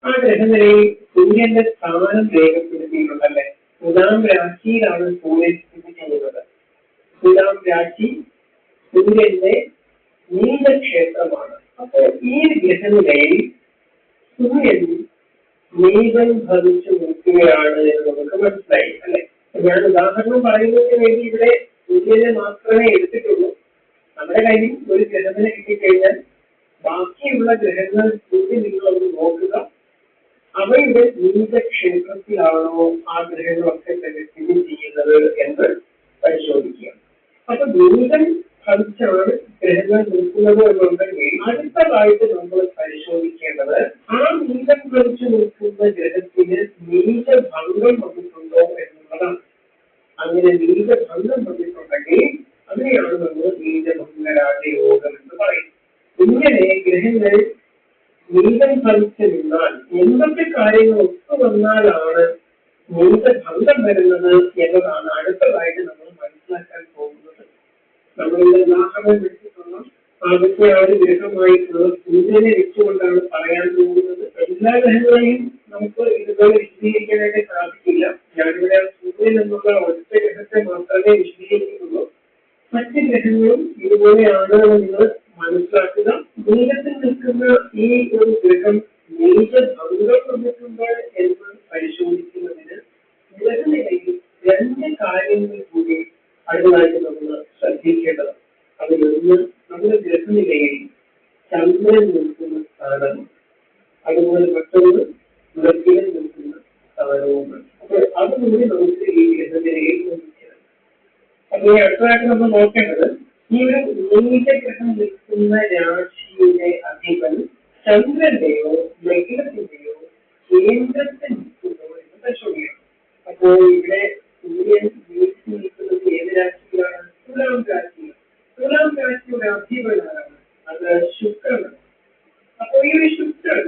ആ ഗ്രഹനിലയിൽ സൂര്യന്റെ സ്ഥാനം രേഖപ്പെടുത്തിയിട്ടുണ്ടല്ലേ? തുലാം രാശിയിലാണ് സൂര്യൻ സ്ഥിതി ചെയ്യുന്നത്. തുലാം രാശി സൂര്യന്റെ നീലക്ഷേത്രമാണ്. അപ്പോൾ ഈ ഗ്രഹനിലയിൽ സൂര്യൻ നീലം ഭവിച്ചു നിൽക്കുകയാണ് എന്ന് നമുക്ക് മനസ്സിലായി അല്ലെ? ഞാൻ ഉദാഹരണം പറയുന്നതിന് വേണ്ടി ഇവിടെ സൂര്യനെ മാത്രമേ എടുത്തിട്ടുള്ളൂ. നമ്മുടെ കയ്യിൽ ഒരു ഗ്രഹത്തിനെ കിട്ടിക്കഴിഞ്ഞാൽ ബാക്കിയുള്ള ഗ്രഹങ്ങൾ കൂടി നിങ്ങളൊന്ന് നോക്കുക. അവയുടെ നീലക്ഷേത്രത്തിലാണോ ആ ഗ്രഹങ്ങളൊക്കെ തന്നെ സ്ഥിതി ചെയ്യുന്നത് എന്ന് പരിശോധിക്കുക. അപ്പൊ നീലം ഭവിച്ചാണ് ഗ്രഹങ്ങൾ നിൽക്കുന്നത് എന്നുണ്ടെങ്കിൽ അടുത്തതായിട്ട് നമ്മൾ പരിശോധിക്കേണ്ടത് ആ നീലം ഭവിച്ചു നിൽക്കുന്ന ഗ്രഹത്തിന് നീലഭംഗം വന്നിട്ടുണ്ടോ എന്നുള്ളതാണ്. അങ്ങനെ നീലഭംഗം വന്നിട്ടുണ്ടെങ്കിൽ അതിനെയാണ് നമ്മൾ നീലഭംഗരാജയോഗം എന്ന് പറയുന്നത്. ഇങ്ങനെ ഗ്രഹങ്ങൾ നീലം ഭവിച്ചു നിന്നാൽ എന്തൊക്കെ കാര്യങ്ങൾ ഒത്തു വന്നാലാണ് നീലഭംഗം വരുന്നത് എന്നതാണ് അടുത്തതായിട്ട് നമ്മൾ മനസ്സിലാക്കാൻ പോകുന്നത്. നമ്മളിവിടെ ഉദാഹരണം എടുത്തിട്ടുള്ള ആദ്യത്തെ ആ ഒരു ഗ്രഹമായിട്ടുള്ള സൂര്യനെ വെച്ചുകൊണ്ടാണ് പറയാൻ പോകുന്നത്. എല്ലാ ഗ്രഹങ്ങളെയും നമുക്ക് ഇതുപോലെ വിശദീകരിക്കാനായിട്ട് സാധിക്കില്ല. ഞാനിവിടെ സൂര്യൻ എന്നുള്ള ഒറ്റ ഗ്രഹത്തെ മാത്രമേ വിശദീകരിക്കുന്നുള്ളൂ. മറ്റ് ഗ്രഹങ്ങളും ഇതുപോലെയാണ് നിങ്ങൾ മനസ്സിലാക്കുക. നീലത്തിൽ നിൽക്കുന്ന ഈ ഒരു ഗ്രഹം നീലഭംഗം വന്നിട്ടുണ്ട് എന്ന് പരിശോധിക്കുന്നതിന് ഗ്രഹനിലയിൽ രണ്ട് കാര്യങ്ങൾ കൂടി അടുത്തതായിട്ട് നമ്മൾ ശ്രദ്ധിക്കേണ്ടത്. അതിലൊന്ന് നമ്മുടെ ഗ്രഹനിലയിൽ ചന്ദ്രൻ നിൽക്കുന്ന സ്ഥാനമാണ്. അതുപോലെ മറ്റൊന്ന് ലഗ്നം നിൽക്കുന്ന സ്ഥാനവുമാണ്. അപ്പോൾ അതുകൂടി നമുക്ക് ഈ ഗ്രഹനിലയിൽ നോക്കിയാണ്. അപ്പോൾ അടുത്തതായിട്ട് നമ്മൾ നോക്കേണ്ടത് ഈ ഒരു നീലഗ്രഹം നിൽക്കുന്ന രാശിയുടെ അധിപൻ ചന്ദ്രന്റെയോ ലഗ്നത്തിന്റെയോ കേന്ദ്രത്തിൽ നിൽക്കുന്നോ എന്ന് പരിശോധിക്കണം. അപ്പോൾ ഇവിടെ സൂര്യൻ വീട്ടിൽ നിൽക്കുന്നത് ഏത് രാശിയിലാണ്? തുലാം രാശിയാണ്. തുലാം രാശിയുടെ അധിപനാണ് അത് ശുക്രനാണ്. അപ്പോൾ ഈ ഒരു ശുക്രൻ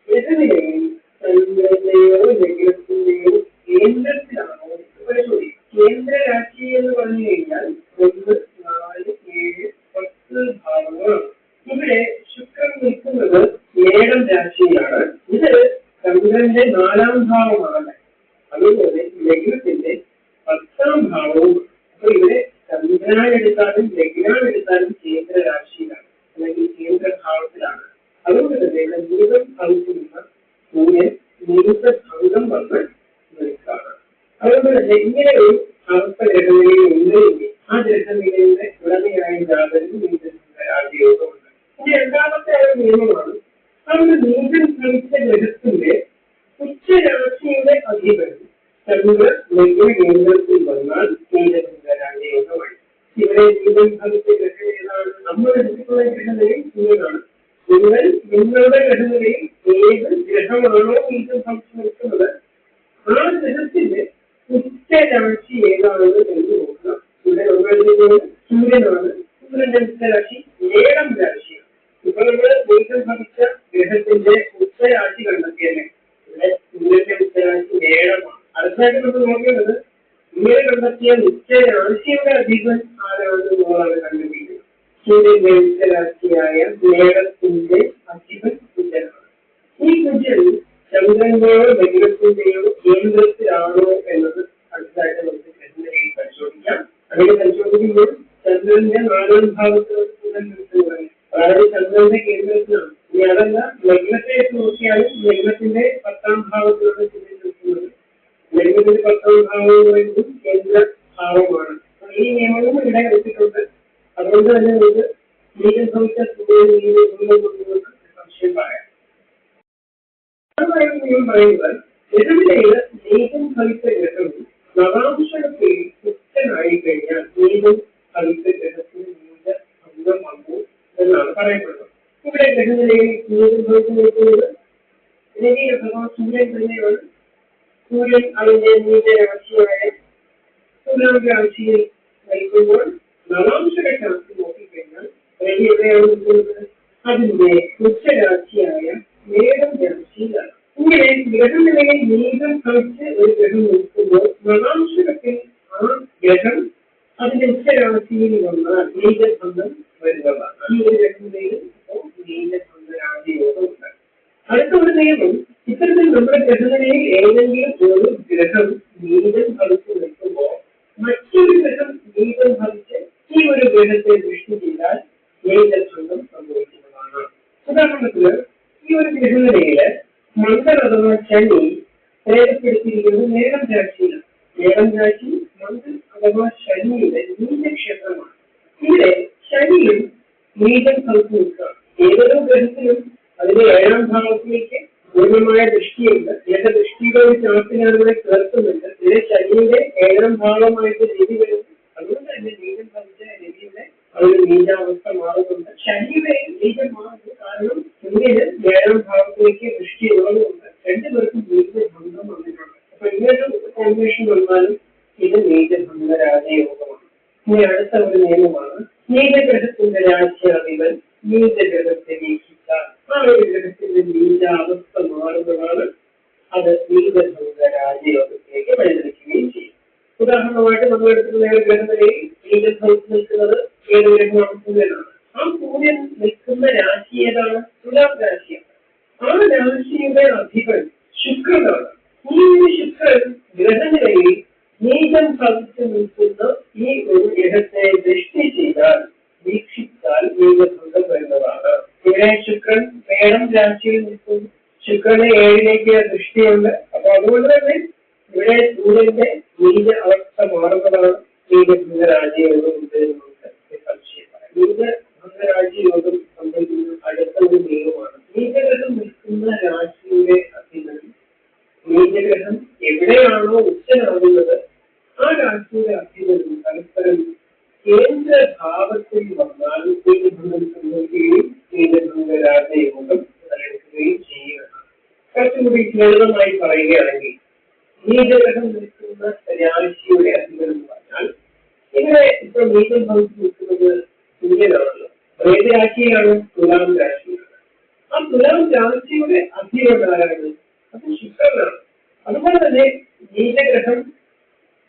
ഗ്രഹനിലയിൽ ചന്ദ്രന്റെയോ ലഗ്നത്തിന്റെയോ കേന്ദ്രത്തിലാണോ എന്ന് പരിശോധിക്കും. കേന്ദ്ര രാശി എന്ന് പറഞ്ഞു കഴിഞ്ഞാൽ 1, 4, 7, 10 ഭാവങ്ങളാണ്. ഇവിടെ ശുക്രൻ നിൽക്കുന്നത് മേടം രാശിയിലാണ്. ഇത് ചന്ദ്രന്റെ 4ാം ഭാവമാണ്. അതുപോലെ ലഗ്നത്തിന്റെ 10ാം ഭാവവും. അപ്പൊ ഇവിടെ ചന്ദ്രനാണെടുത്താലും ലഗ്നാണെടുത്താലും കേന്ദ്ര രാശിയിലാണ് അല്ലെങ്കിൽ കേന്ദ്രഭാവത്തിലാണ്. അതുകൊണ്ട് തന്നെ ഇവിടെ നീലം ഭവിച്ചിരുന്ന സൂര്യൻ നീലഭംഗം വന്ന് നിൽക്കുകയാണ്. അതുകൊണ്ട് തന്നെ ഇങ്ങനെ ഒരു അവസ്ഥ ഗ്രഹനിലയിൽ ഉണ്ടെങ്കിൽ ആ ഗ്രഹനിലയുടെ ഉടമയായ ജാതകന് നീലഭംഗരാജയോഗമുണ്ട്. ഇനി രണ്ടാമത്തെ ഒരു നിയമമാണ് അവിടെ നീലം ഭവിച്ച ഗ്രഹത്തിന്റെ ഉച്ചരാശിയുടെ അധിപൻ ചന്ദ്ര ലഗ്ന കേന്ദ്രത്തിൽ വന്നാൽ നീലഭംഗരാജയോഗമായി. ഇവിടെ നീലം ഭവിച്ച ഗ്രഹം ഏതാണ്? നമ്മൾ എടുത്തിട്ടുള്ള ഗ്രഹനിലയിൽ സൂര്യനാണ്. നിങ്ങളുടെ ഗ്രഹനിലയിൽ ഏത് ഗ്രഹമാണോ നീലം ഭവിച്ചു നിൽക്കുന്നത് ആ ഗ്രഹത്തിന്റെ ഉച്ചരാശി ഏതാണെന്ന് എന്ന് നോക്കുക. ഇവിടെ നമ്മൾ സൂര്യനാണ്. സൂര്യന്റെ ഉച്ചരാശി മേടം രാശിയാണ്. ഇപ്പൊ നമ്മൾ നീലം ഭവിച്ച ഗ്രഹത്തിന്റെ ഉച്ചരാശി കണ്ടെത്തിയല്ലേ? ഇവിടെ സൂര്യന്റെ ഉച്ചരാശി മേടമാണ്. അടുത്തായിട്ട് നമ്മൾ നോക്കേണ്ടത് ഇങ്ങനെ കണ്ടെത്തിയ ഉച്ചരാശിയുടെ അധിപൻ ആരാണെന്നുള്ളതാണ് കണ്ടുപിടിക്കുന്നത്. സൂര്യന്റെ ഉച്ചരാശിയായ മേടത്തിന്റെ അധിപൻ കുജനാണ്. ഈ കുജൻ ചന്ദ്രന്റെയോ ലഗ്നത്തിന്റെയോ കേന്ദ്രത്തിലാണോ എന്നത് അടുത്തതായിട്ട് നമുക്ക് ഗ്രഹനിലയിൽ പരിശോധിക്കാം. അങ്ങനെ പരിശോധിക്കുമ്പോൾ ചന്ദ്രന്റെ 4ാം ഭാവത്തിലുള്ള സൂര്യൻ നിൽക്കുന്നത് അതായത് ചന്ദ്രന്റെ കേന്ദ്രത്തിലാണ്. ഇനി അതല്ല ലഗ്നത്തെ നോക്കിയാലും ലഗ്നത്തിന്റെ 10ാം ഭാവത്തിലുള്ള സൂര്യൻ നിൽക്കുന്നത്. ലഗ്നത്തിന്റെ 10ാം ഭാവം എന്ന് പറയുന്നത് കേന്ദ്ര ഭാവമാണ്. ഈ നിയമവും ഇവിടെ വെച്ചിട്ടുണ്ട്. അതുകൊണ്ട് തന്നെ നമുക്ക് നീലം ഭവിച്ച സൂര്യൻ സംശയം പറയാം. നിയമം പറയുന്നത് ഗ്രഹനിലയിൽ നീലം ഭവിച്ച ഗ്രഹം നവാംശത്തിൽ പുഷ്ടനായി കഴിഞ്ഞാൽ നീലം ഭവിച്ച ഗ്രഹത്തിന് നീലഭംഗം വന്നു എന്നാണ് പറയപ്പെടുന്നത്. ഇവിടെ ഗ്രഹനിലയിൽ നീലം ഭവിച്ചു നിൽക്കുന്നത് സൂര്യൻ തന്നെയാണ്. സൂര്യൻ അതിന്റെ നീലരാശിയായ തുലാം രാശിയിൽ നിൽക്കുമ്പോൾ നവാംശഘട്ടത്തിൽ നോക്കിക്കഴിഞ്ഞാൽ എവിടെയാണ് നിൽക്കുന്നത്? അതിന്റെ ഉച്ചരാശിയായ മേടം രാശിയിലാണ്. ഇങ്ങനെ ഗ്രഹനിലയിൽ നീലം ഭവിച്ച് ഒരു ഗ്രഹം നിൽക്കുമ്പോൾ നവാംശത്തിൽ ആ ഗ്രഹം അതിന്റെ ഉച്ചരാശിയിൽ വന്നാൽ നീലഭംഗം വരുന്നതാണ്. ഈ ഒരു ഗ്രഹനിലയിൽ നീലഭംഗരാജയോഗം ഉണ്ട്. അടുത്ത ഒരു നിയമം ഇത്തരത്തിൽ നമ്മുടെ ഗ്രഹനിലയിൽ ഏതെങ്കിലും ഒരു ഗ്രഹം നീചം ഭവിച്ച് നിൽക്കുമ്പോൾ മറ്റൊരു ഗ്രഹം നീചം ഭവിച്ച് ഈ ഒരു ഗ്രഹത്തെ ദൃഷ്ടി ചെയ്താൽ നീചഭംഗം സംഭവിക്കുന്നതാണ്. ഉദാഹരണത്തിന് ഈ ഒരു ഗ്രഹനിലയില് മംഗൾ അഥവാ ശനി രേഖപ്പെടുത്തിയിരിക്കുന്നത് മേടം രാശിയിലാണ്. മേടം രാശി മംഗൾ അഥവാ ശനിയുടെ നീചക്ഷേത്രമാണ്. ഇവിടെ ശനിയും നീചം ഭവിച്ച് നിൽക്കുകയാണ്. ഏതൊരു ഗ്രഹത്തിലും അതിന്റെ 7ാം ഭാവത്തിലേക്ക് പൂർണ്ണമായ ദൃഷ്ടിയുണ്ട്. ചില ദൃഷ്ടിയുടെ ചാർട്ടിനാണ് ഇവിടെ ചേർക്കുന്നുണ്ട്. ഇതിലെ ശനിയുടെ 7ാം ഭാവമായിട്ട് രവി വരുന്നു. അതുകൊണ്ട് തന്നെ നീചം ഭവിച്ച രവിയുടെ ആ ഒരു നീചാവസ്ഥ മാറുന്നുണ്ട്. ശനിയുടെ നീചം മാറുന്നു. കാരണം സൂര്യന് 7ാം ഭാവത്തിലേക്ക് ദൃഷ്ടി ഉള്ളതുകൊണ്ട് രണ്ടുപേർക്കും നീചഭംഗം വന്നിട്ടുണ്ട്. അപ്പൊ ഇങ്ങനൊരു കോമ്പിനേഷൻ വന്നാലും ഇത് നീചഭംഗ രാജയോഗമാണ്. ഇനി അടുത്ത ഒരു നിയമമാണ് നീചഗ്രഹത്തിന്റെ രാജ്യാധിപൻ നീചഗ്രഹത്തെ വീക്ഷിച്ചാൽ ആ ഒരു ഗ്രഹത്തിന്റെ നീചാവസ്ഥ മാറുന്നതാണ്. അത് നീചഭംഗ രാജയോഗത്തിലേക്ക് വഴിതെളിക്കുകയും ചെയ്യും. ഉദാഹരണമായിട്ട് നമ്മൾ എടുക്കുന്ന ഗ്രഹനിലയിൽ നീചഭവിച്ച് നിൽക്കുന്നത് ഏത് ഗ്രഹമാണ്? സൂര്യനാണ്. ആ സൂര്യൻ നിൽക്കുന്ന രാശി ഏതാണ്? തുലാം രാശിയാണ്. ആ രാശിയുടെ അധിപൻ ശുക്രനാണ്. ഈ ശുക്രൻ ഗ്രഹനിലയിൽ നീചം ഭവിച്ച് നിൽക്കുന്ന ഈ ഒരു ഗ്രഹത്തെ ദൃഷ്ടി ചെയ്താൽ വീക്ഷിച്ചാൽ നീചഭംഗം വരുന്നതാണ്. ഇവിടെ ശുക്രൻ മേടം രാശിയിൽ നിൽക്കുന്നു. ശുക്രന് 7ലേക്ക് ദൃഷ്ടിയുണ്ട്. അപ്പൊ അതുകൊണ്ട് തന്നെ ഇവിടെ സൂര്യന്റെ നീച അവസ്ഥ മാറുന്നതാണ്. നീചഭംഗ രാജയോഗം നമുക്ക് സംശയം പറയാം. നീചഭംഗ രാജയോഗം സംബന്ധിക്കുന്ന അടുത്ത ഒരു നിയമമാണ് നീചഗ്രഹം നിൽക്കുന്ന രാശിയുടെ അധിപൻ നീചഗ്രഹം എവിടെയാണോ ഉച്ചനാകുന്നത് ആ രാശിയുടെ അധിപനും പരസ്പരം കേന്ദ്രഭാവത്തിൽ വന്നാൽ നീചഭംഗം സംഭവിക്കുകയും നീചഭംഗ രാജയോഗം നിലനിൽക്കുകയും ചെയ്യുന്നതാണ്. കുറച്ചുകൂടി ലളിതമായി പറയുകയാണെങ്കിൽ നീചഗ്രഹം നിൽക്കുന്ന രാശിയുടെ അധിപൻ എന്ന് പറഞ്ഞാൽ ഇവിടെ ഇപ്പോൾ നീചം ഭവിച്ച് നിൽക്കുന്നത് സൂര്യനാണല്ലോ. ഏത് രാശിയാണ്? തുലാം രാശിയാണ്. ആ തുലാം രാശിയുടെ അധിപനാരാണ്? അത് ശുക്രനാണ്. അതുപോലെ തന്നെ നീചഗ്രഹം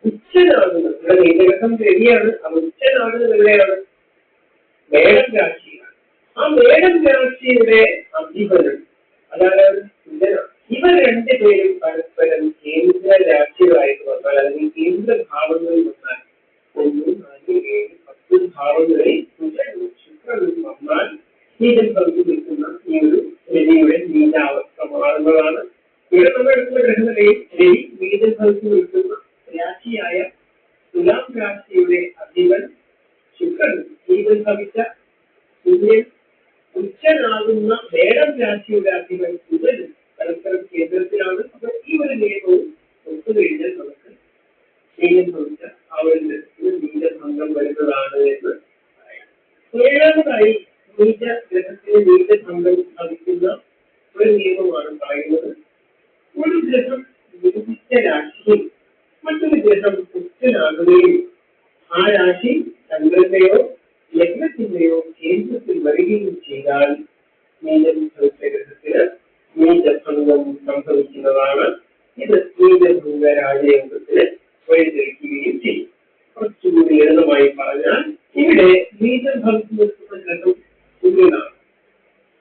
ഉച്ചനാകുന്നത് ഇവിടെ നീചഗ്രഹം രവിയാണ്. അത് ഉച്ചനാകുന്നത് എവിടെയാണ്? മേടം രാശിയാണ്. ആ മേടം രാശിയുടെ അധിപനും അതാണ് സൂര്യനാണ്. ഇവർ രണ്ടുപേരും പരസ്പരം കേന്ദ്ര രാശികളായിട്ട് വന്നാൽ അല്ലെങ്കിൽ കേന്ദ്രഭാവങ്ങളിൽ വന്നാൽ 1, 4, 7, 10 ഭാവങ്ങളിൽ ശുക്രനും വന്നാൽ നീചം ഭവിച്ച് നിൽക്കുന്ന ഈ ഒരു രവിയുടെ നീചാവസ്ഥ മാറുന്നതാണ്. ഇവിടെ നമ്മൾ എടുക്കുന്ന ഗ്രഹനിലയിൽ രവി നീചം ഭവിച്ച് നിൽക്കുന്ന രാശിയായ തുലാം രാശിയുടെ അധിപൻ ശുക്രൻ നീചം ഭവിച്ച സൂര്യൻ ഉച്ചനാകുന്ന മേടം രാശിയുടെ അധിപൻ ബുധനും പരസ്പരം കേന്ദ്രത്തിലാണ്. അപ്പൊ ഈ ഒരു നിയമവും ഒത്തുകഴിഞ്ഞാൽ നമുക്ക് നീചം ഭവിച്ച ആ ഒരു നീചഭംഗം വരുന്നതാണ് എന്ന് പറയാം. 7ാമതായി നീചഗ്രഹത്തിന് നീചഭംഗം ഭവിക്കുന്ന ഒരു നിയമമാണ് പറയുന്നത്. ഒരു ഗ്രഹം വിഭജിച്ച രാശിയിൽ മറ്റൊരു ഗ്രഹം ഉച്ചനാകുകയും ആ രാശി ചന്ദ്രന്റെയോ ലഗ്നത്തിന്റെയോ കേന്ദ്രത്തിൽ വരികയും ചെയ്താൽ നീചം ഭവിച്ച ഗ്രഹത്തിന് നീചഭംഗം സംഭവിക്കുന്നതാണ്. ഇത് നീചഭംഗ രാജയോഗത്തിന് വഴിതെളിക്കുകയും ചെയ്യും. കുറച്ചുകൂടി ലളിതമായി പറഞ്ഞാൽ ഇവിടെ നീചം ഭവിച്ചു നിൽക്കുന്ന ഗ്രഹം സൂര്യനാണ്.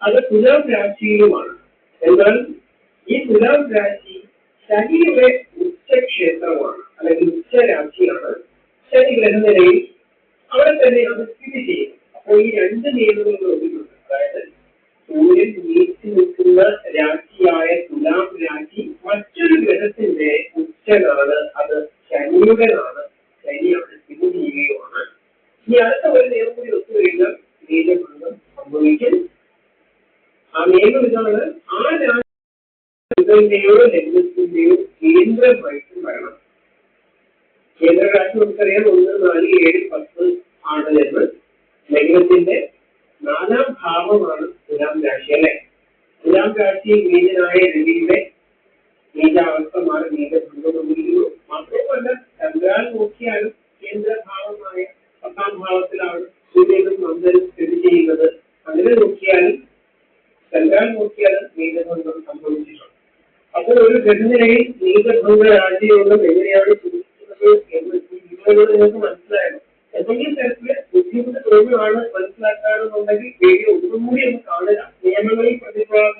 അത് തുലാം രാശിയിലുമാണ്. എന്നാൽ ഈ തുലാം രാശി ശനിയുടെ ഉച്ചക്ഷേത്രമാണ് അല്ലെങ്കിൽ ഉച്ചരാശിയാണ്. ശനി ഗ്രഹനിലയിൽ അവിടെ തന്നെ അത് സ്ഥിതി ചെയ്യും. അപ്പോൾ ഈ 2 നിയമങ്ങൾ ഒതുങ്ങുന്നുണ്ട്. അതായത് സൂര്യൻ നീച്ചു നിൽക്കുന്ന രാശിയായ തുലാം രാശി മറ്റൊരു ഗ്രഹത്തിന്റെ ഉച്ചനാണ്. അത് ശനിയുടേതാണ്. ശനിയാണ് സ്ഥിതി ചെയ്യുകയുമാണ്. ഈ അടുത്ത ഒരു നിയമം കൂടി ഒത്തുകഴിഞ്ഞാൽ നീചഭംഗം സംഭവിക്കും. ആ നിയമം ഇതാണ്: ആ രാശിയുടെയോ ലഗ്നത്തിന്റെയോ കേന്ദ്രമായിട്ട് വരണം. കേന്ദ്രരാശി നമുക്കറിയാം 1, 4, 7, 10 ആണ് എന്ന്. ലഗ്നത്തിന്റെ 4ാം ഭാവമാണ് തുലാം രാശി അല്ലെ. തുലാം രാശി നീചനായ രവിയുടെ നീചാവസ്ഥ മാറി നീചഭംഗം സംഭവിക്കുന്നു. മാത്രമല്ല ചന്ദ്രൻ നോക്കിയാലും കേന്ദ്രഭാവമായ 10ാം ഭാവത്തിലാണ് സൂര്യനും മന്ദനും സ്ഥിതി ചെയ്യുന്നത്. അങ്ങനെ നോക്കിയാലും ചന്ദ്രൻ നോക്കിയാലും നീചഭംഗം സംഭവിച്ചിട്ടുണ്ട്. അപ്പോൾ ഒരു ഗ്രഹനിലയിൽ നീചഭംഗ രാജയോഗം എങ്ങനെയാണ് സൂചിപ്പിക്കുന്നത് എന്ന് ഇതിലൂടെ നിങ്ങൾക്ക് മനസ്സിലായല്ലോ. എന്തെങ്കിലും തരത്തില് ബുദ്ധിമുട്ട് തോന്നുകയാണ് മനസ്സിലാക്കാണെന്നുണ്ടെങ്കിൽ വീഡിയോ ഒന്നും കൂടി ഒന്ന് കാണുക. നിയമങ്ങളിൽ പ്രതിപാദിക്കുന്ന